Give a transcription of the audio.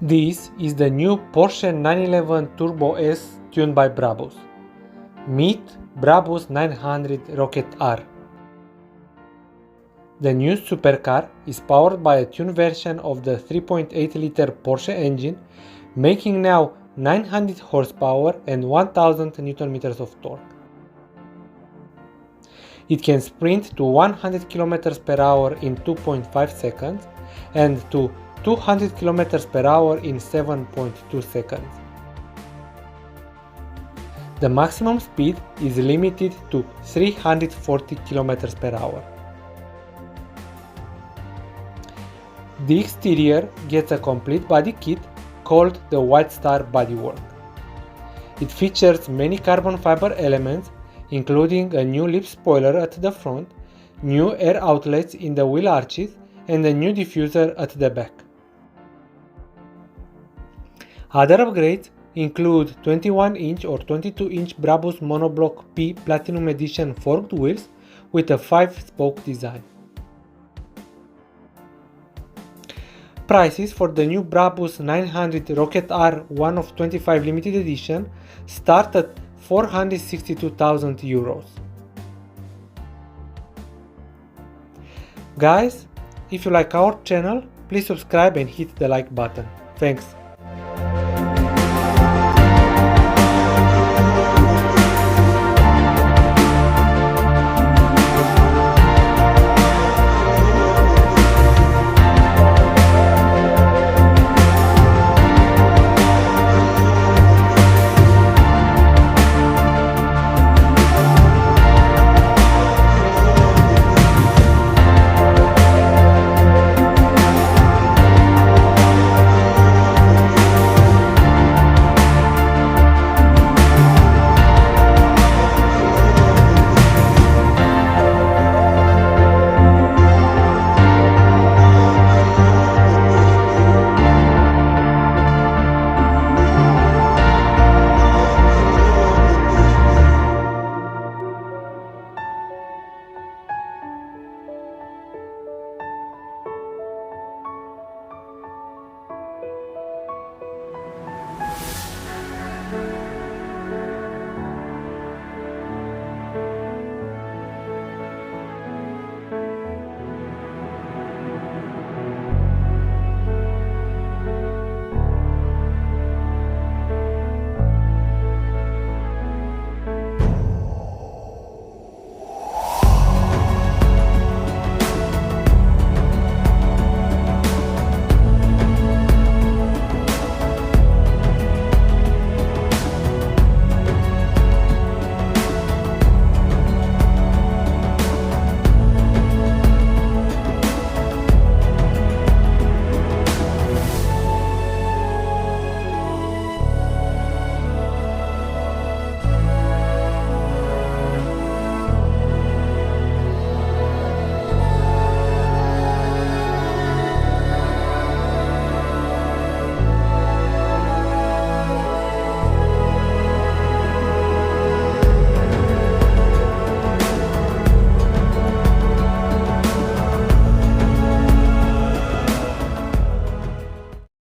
This is the new Porsche 911 Turbo S tuned by Brabus. Meet Brabus 900 Rocket R. The new supercar is powered by a tuned version of the 3.8-liter Porsche engine, making now 900 horsepower and 1000 Nm of torque. It can sprint to 100 km per hour in 2.5 seconds and to 200 km per hour in 7.2 seconds. The maximum speed is limited to 340 km per hour. The exterior gets a complete body kit called the Widestar bodywork. It features many carbon fiber elements, including a new lip spoiler at the front, new air outlets in the wheel arches, and a new diffuser at the back. Other upgrades include 21-inch or 22-inch Brabus Monoblock P Platinum Edition forked wheels with a 5-spoke design. Prices for the new Brabus 900 Rocket R 1 of 25 limited edition start at €462,000. Guys, if you like our channel, please subscribe and hit the like button. Thanks.